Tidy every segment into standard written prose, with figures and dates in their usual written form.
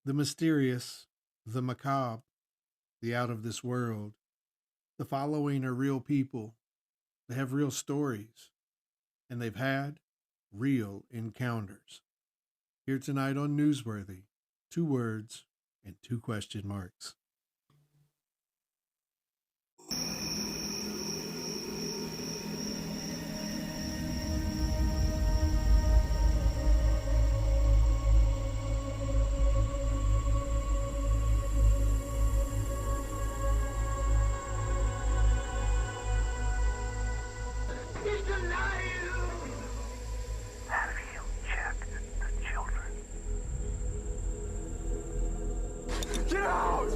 The mysterious, the macabre, the out of this world. The following are real people. They have real stories, and they've had real encounters. Here tonight on Newsworthy, two words and two question marks. He's alive! Have you checked the children? Get out!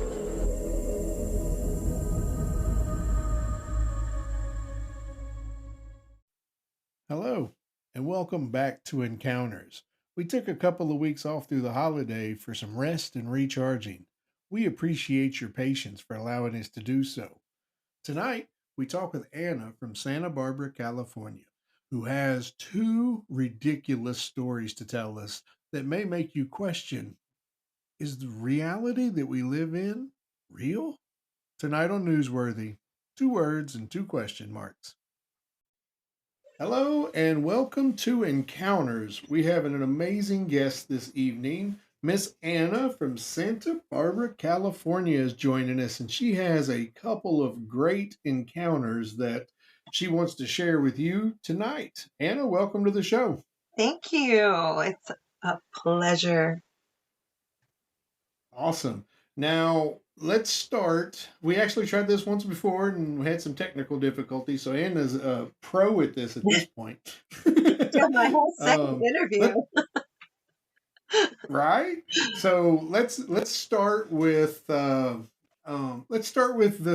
Hello, and welcome back to Encounters. We took a couple of weeks off through the holiday for some rest and recharging. We appreciate your patience for allowing us to do so. Tonight, we talk with Anna from Santa Barbara, California, who has two ridiculous stories to tell us that may make you question, is the reality that we live in real? Tonight on Newsworthy, two words and two question marks. Hello and welcome to Encounters. We have an amazing guest this evening. Miss Anna from Santa Barbara, California is joining us, and she has a couple of great encounters that she wants to share with you tonight. Anna, welcome to the show. Thank you. It's a pleasure. Awesome. Now, let's start. We actually tried this once before and we had some technical difficulties, so Anna's a pro at this point. Yeah, my whole second interview. Right? So let's start with the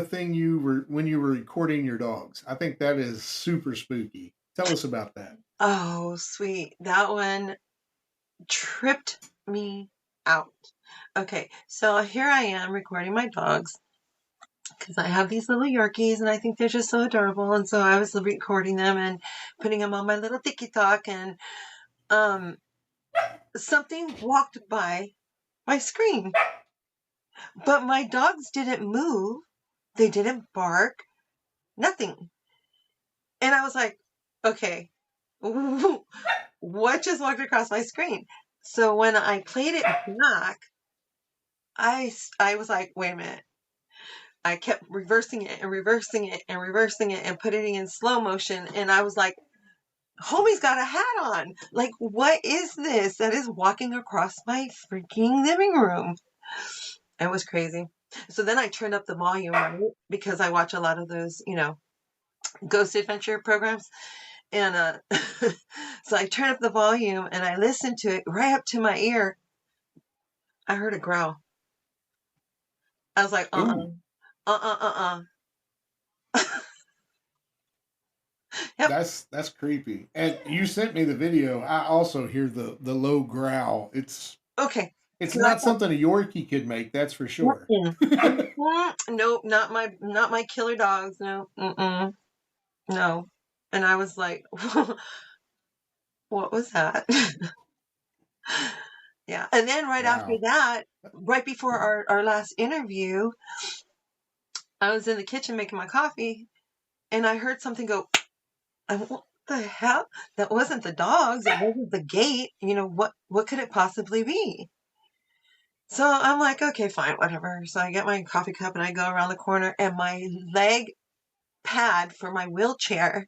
thing you were when you were recording your dogs. I think that is super spooky. Tell us about that. Oh, sweet. That one tripped me out. Okay, so here I am recording my dogs because I have these little Yorkies and I think they're just so adorable. And so I was recording them and putting them on my little TikTok, and something walked by my screen. But my dogs didn't move. They didn't bark. Nothing. And I was like, okay, what just walked across my screen? So when I played it back, I was like, wait a minute. I kept reversing it and reversing it and reversing it and putting it in slow motion. And I was like, homie's got a hat on. Like, what is this that is walking across my freaking living room? It was crazy. So then I turned up the volume, right? Because I watch a lot of those, ghost adventure programs. And so I turned up the volume and I listened to it right up to my ear. I heard a growl. I was like, Ooh, Yep. that's creepy. And you sent me the video. I also hear the low growl. Okay. It's So not something a Yorkie could make, that's for sure. Nope, not my killer dogs. No, no. And I was like, what was that? Yeah. And then right after Wow. that, right before our last interview, I was in the kitchen making my coffee and I heard something go, what the hell? That wasn't the dogs. It wasn't the gate. What could it possibly be? So I'm like, okay, fine, whatever. So I get my coffee cup and I go around the corner, and my leg pad for my wheelchair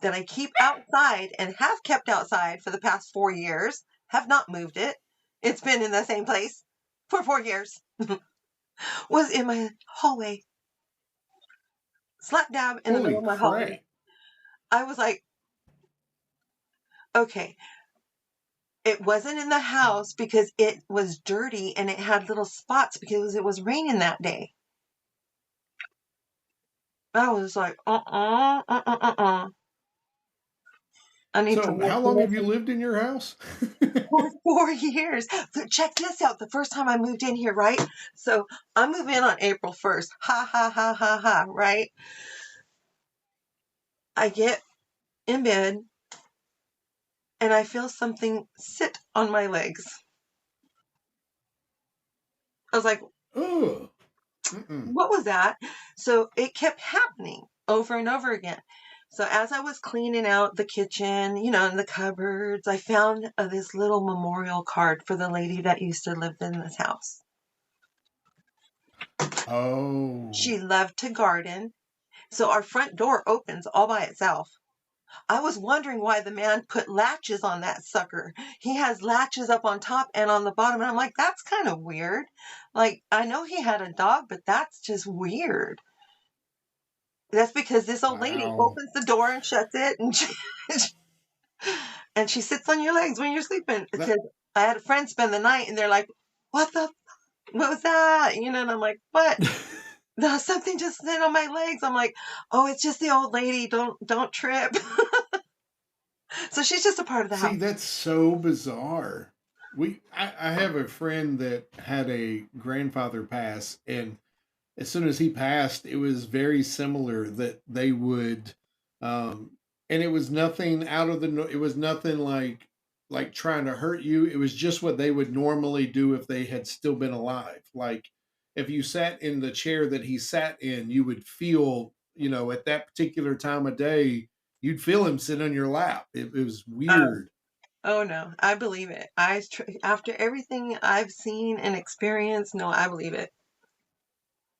that I keep outside and have kept outside for the past 4 years, have not moved it. It's been in the same place for 4 years. Was in my hallway. Slap dab in the middle Holy of my hallway. crap. I was like, okay. It wasn't in the house because it was dirty and it had little spots because it was raining that day. I was like, I need to So, how long have you listen. lived in your house? For 4 years. So check this out. The first time I moved in here, right? So I moved in on April 1st. Ha, ha, ha, ha, ha, right? I get in bed and I feel something sit on my legs. I was like, Ugh. Mm-mm. what was that? So it kept happening over and over again. So as I was cleaning out the kitchen, and the cupboards, I found this little memorial card for the lady that used to live in this house. Oh. She loved to garden. So our front door opens all by itself. I was wondering why the man put latches on that sucker. He has latches up on top and on the bottom. And I'm like, that's kind of weird. Like, I know he had a dog, but that's just weird. That's because this old lady Wow. opens the door and shuts it, and and she sits on your legs when you're sleeping. That Because I had a friend spend the night, and they're like, what was that? And I'm like, what? No, something just sit on my legs. I'm like, oh, it's just the old lady. Don't trip. So she's just a part of the See, house. that's so bizarre. I have a friend that had a grandfather pass, and as soon as he passed, it was very similar that they would, and it was nothing out of the. It was nothing like trying to hurt you. It was just what they would normally do if they had still been alive. Like if you sat in the chair that he sat in, you would feel, at that particular time of day, you'd feel him sit on your lap. It was Oh, weird. oh no, I believe it. After everything I've seen and experienced, no, I believe it.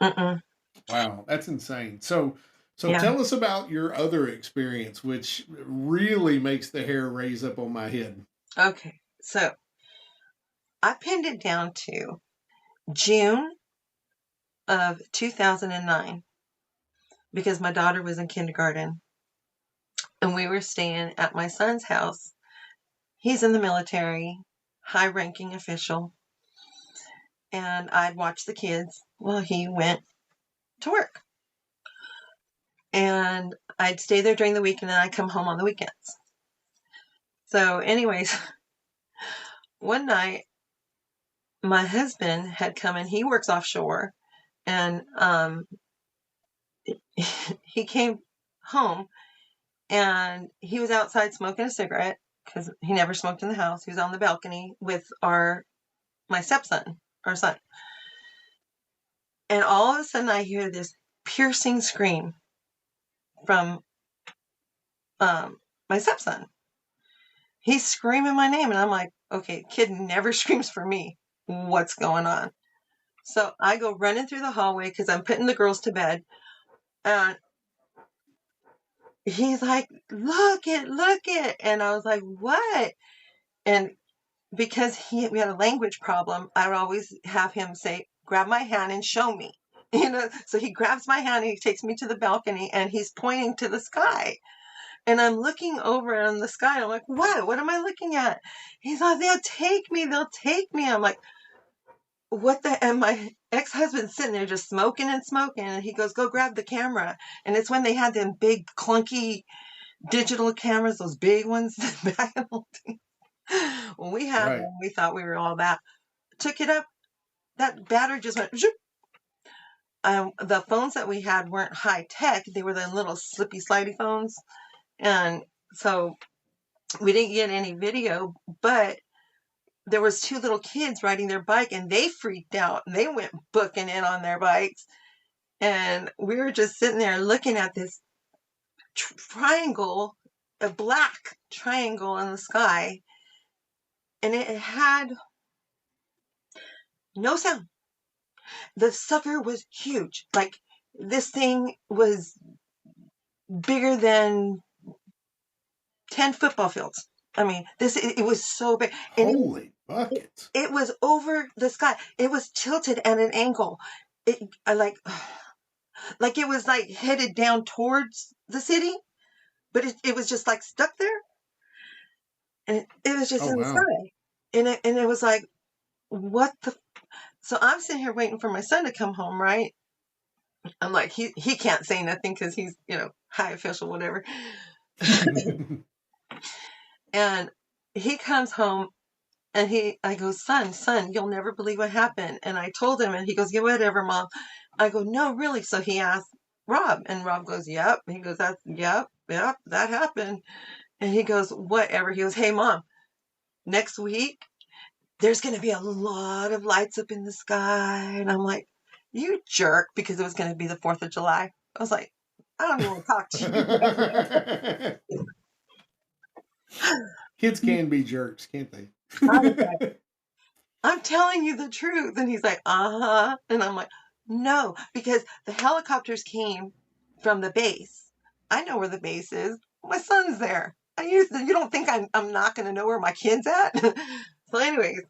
Mm-mm. Wow, that's insane. So Yeah. tell us about your other experience, which really makes the hair raise up on my head. Okay. So I pinned it down to June of 2009 because my daughter was in kindergarten and we were staying at my son's house. He's in the military, high ranking official, and I'd watch the kids while he went to work. And I'd stay there during the week and then I'd come home on the weekends. So, anyways, one night my husband had come in, he works offshore, and he came home and he was outside smoking a cigarette because he never smoked in the house. He was on the balcony with my stepson, our son. And all of a sudden I hear this piercing scream from my stepson. He's screaming my name and I'm like, okay, kid never screams for me. What's going on? So I go running through the hallway because I'm putting the girls to bed. And he's like, look it. And I was like, what? And because we had a language problem, I would always have him say, grab my hand and show me. So he grabs my hand and he takes me to the balcony and he's pointing to the sky. And I'm looking over on the sky. And I'm like, what? What am I looking at? He's like, they'll take me. They'll take me. I'm like, what the? And my ex-husband's sitting there just smoking and smoking. And he goes, go grab the camera. And it's when they had them big, clunky digital cameras, those big ones back in the day. When we had Right. one, we thought we were all that. Took it up. That battery just went. Zoop. The phones that we had weren't high tech. They were the little slippy, slidey phones. And so we didn't get any video, but there was two little kids riding their bike and they freaked out and they went booking in on their bikes. And we were just sitting there looking at this triangle, a black triangle in the sky. And it had no sound. The sucker was huge. Like this thing was bigger than 10 football fields. I mean, it was so big. And Holy buckets. it was over the sky. It was tilted at an angle. I like it was like headed down towards the city, but it was just like stuck there. And it was just Oh in the wow. sky. And it was like, what the? So I'm sitting here waiting for my son to come home, right? I'm like, he can't say nothing because he's, high official, whatever. And he comes home and I go, son, you'll never believe what happened. And I told him and he goes, yeah, whatever, mom. I go, no, really. So he asked Rob and Rob goes, yep. He goes, yep, that happened. And he goes, whatever. He goes, hey, mom, next week there's going to be a lot of lights up in the sky. And I'm like, you jerk, because it was going to be the 4th of July. I was like, I don't even want to talk to Kids you. can be jerks, can't they? I was like, I'm telling you the truth. And he's like, uh-huh. And I'm like, no, because the helicopters came from the base. I know where the base is. My son's there. You don't think I'm not going to know where my kid's at? So anyways,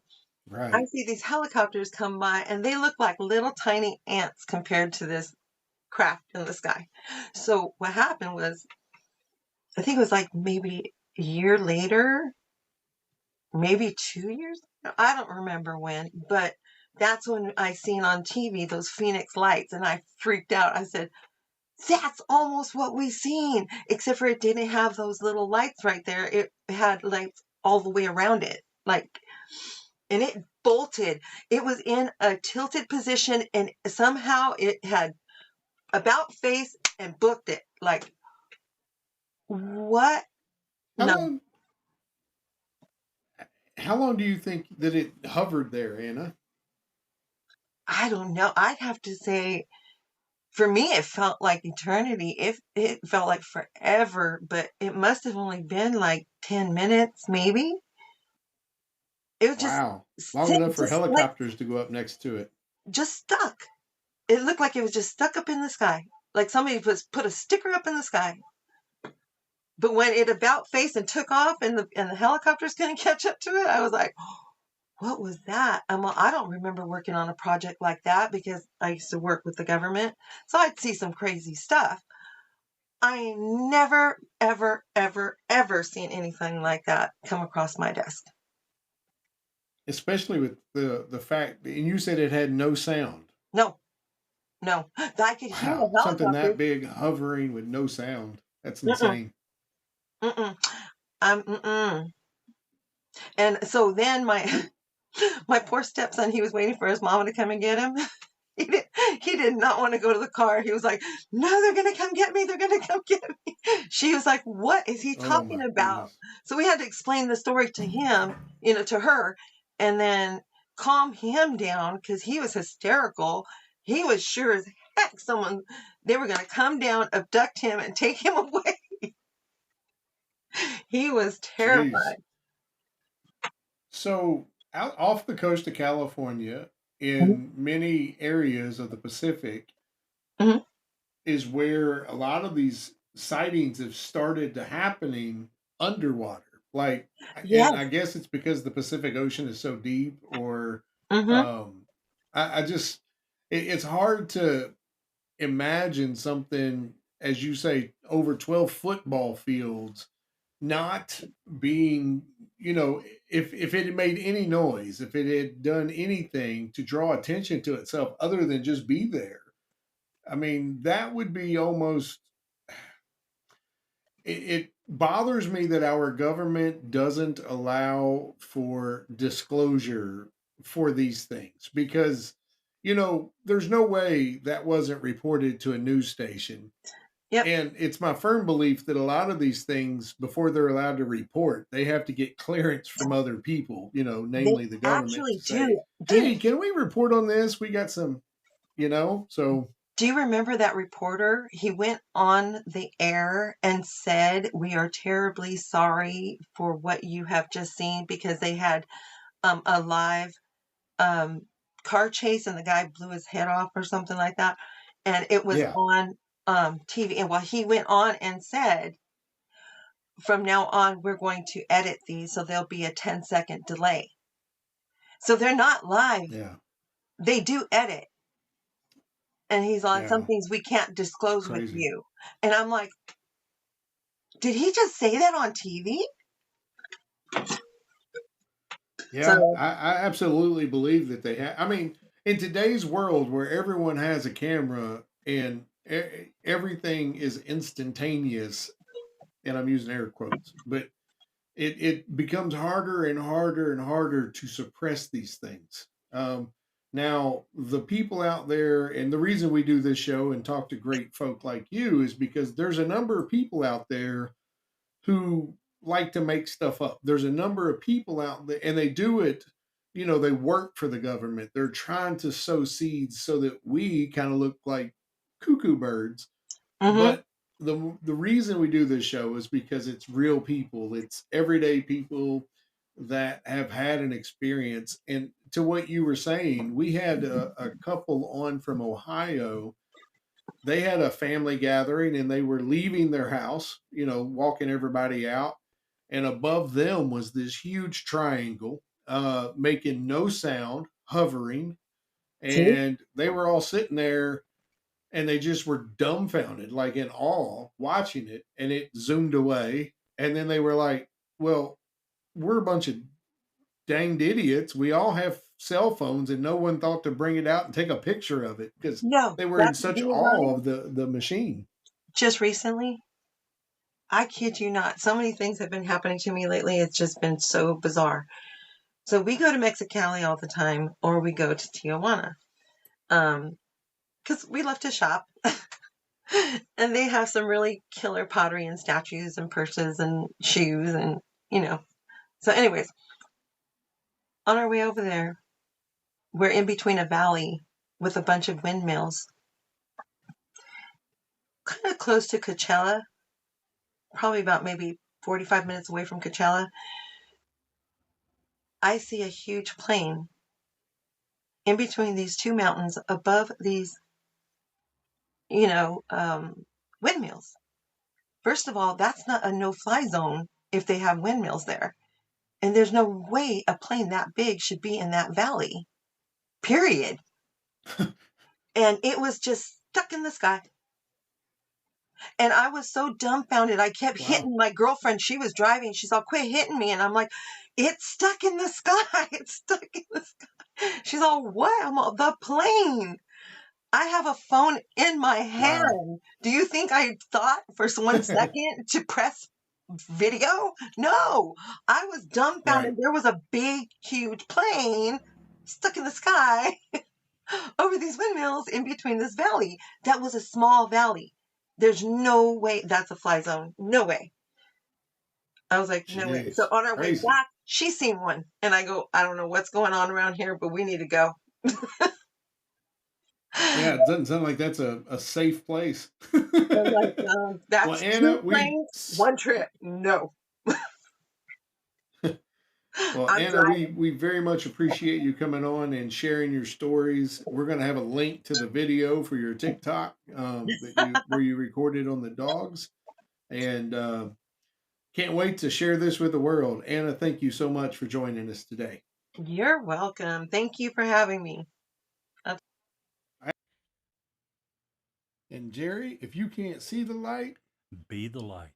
I Right. see these helicopters come by and they look like little tiny ants compared to this craft in the sky. So what happened was, I think it was like maybe a year later, maybe 2 years. I don't remember when, but that's when I seen on TV those Phoenix lights and I freaked out. I said, that's almost what we seen, except for it didn't have those little lights right there. It had lights all the way around it. And it bolted. It was in a tilted position and somehow it had about face and booked it. Like, what? How No, long? How long do you think that it hovered there, Anna? I don't know. I'd have to say, for me, it felt like eternity. It felt like forever, but it must have only been like 10 minutes, maybe. It was just Wow, long enough for just like helicopters to go up next to it. just stuck. It looked like it was just stuck up in the sky, like somebody put a sticker up in the sky. But when it about faced and took off, and the helicopters couldn't catch up to it, I was like, what was that? I don't remember working on a project like that because I used to work with the government, so I'd see some crazy stuff. I never, ever, ever, ever seen anything like that come across my desk. Especially with the fact, and you said it had no sound. No, no. I could hear the Wow, something that helicopter. big hovering with no sound. That's Mm-mm, insane. mm-mm. Mm-mm. And so then my poor stepson, he was waiting for his mama to come and get him. He did, he did not want to go to the car. He was like, no, they're going to come get me. They're going to come get me. She was like, what is he Oh talking my about? goodness. So we had to explain the story to him, to her, and then calm him down because he was hysterical. He was sure as heck they were going to come down, abduct him, and take him away. He was Jeez. terrified. So out off the coast of California, Mhm. in many areas of the Pacific, Mhm. is where a lot of these sightings have started to happening underwater. Like, and I Yes. guess it's because the Pacific Ocean is so deep, or Hmm. um, I just it's hard to imagine something, as you say, over 12 football fields not being, if it had made any noise, if it had done anything to draw attention to itself other than just be there. I mean, that would be almost, it bothers me that our government doesn't allow for disclosure for these things, because there's no way that wasn't reported to a news station. Yep. And it's my firm belief that a lot of these things, before they're allowed to report, they have to get clearance from other people, They namely the government, actually to say, do. hey, can we report on this? We got some, so Do you remember that reporter? He went on the air and said, we are terribly sorry for what you have just seen, because they had a live um, car chase and the guy blew his head off or something like that. And it was yeah, on TV. And he went on and said, from now on, we're going to edit these so there'll be a 10-second delay. So they're not live, yeah, they do edit. And he's on, some yeah, things we can't disclose with crazy. you. And I'm like, did he just say that on TV? Yeah, So, I absolutely believe that they have. I mean, in today's world where everyone has a camera and everything is instantaneous, and I'm using air quotes, but it becomes harder and harder and harder to suppress these things. Now, the people out there, and the reason we do this show and talk to great folk like you is because there's a number of people out there who like to make stuff up. There's a number of people out there, and they do it they work for the government. They're trying to sow seeds so that we kind of look like cuckoo birds. Mm-hmm. But the reason we do this show is because it's real people. It's everyday people that have had an experience. And to what you were saying, we had a couple on from Ohio. They had a family gathering and they were leaving their house, walking everybody out. And above them was this huge triangle, making no sound, hovering. See? And they were all sitting there and they just were dumbfounded, like in awe, watching it. And it zoomed away. And then they were like, well, we're a bunch of danged idiots. We all have cell phones and no one thought to bring it out and take a picture of it because No, they were in that's such you know what? awe of the machine. Just recently, I kid you not, so many things have been happening to me lately. It's just been so bizarre. So we go to Mexicali all the time, or we go to Tijuana, because we love to shop, and they have some really killer pottery and statues and purses and shoes and you know. So, anyways, on our way over there, we're in between a valley with a bunch of windmills, kind of close to Coachella, probably about maybe 45 minutes away from Coachella. I see a huge plane in between these two mountains above these, you know, windmills. First of all, that's not a no fly zone if they have windmills there. And there's no way a plane that big should be in that valley, period. And it was just stuck in the sky. And I was so dumbfounded. I kept Wow. hitting my girlfriend. She was driving. She's all, quit hitting me. And I'm like, it's stuck in the sky. It's stuck in the sky. She's all, what? I'm all, the plane. I have a phone in my Wow. hand. Do you think I thought for 1 second to press video? No, I was Right. dumbfounded. There was a big, huge plane stuck in the sky over these windmills in between this valley. That was a small valley. There's no way that's a fly zone. No way. I was like, no way. So Jeez. on our way Crazy. back, she's seen one. And I go, I don't know what's going on around here, but we need to go. Yeah, it doesn't sound like that's a safe place. I'm like, Well, that's Anna, two planes, one trip. No, well, I'm Anna, we driving. we very much appreciate you coming on and sharing your stories. We're going to have a link to the video for your TikTok that you where you recorded on the dogs, and can't wait to share this with the world. Anna, thank you so much for joining us today. You're welcome. Thank you for having me. And Jerry, if you can't see the light, Be the light.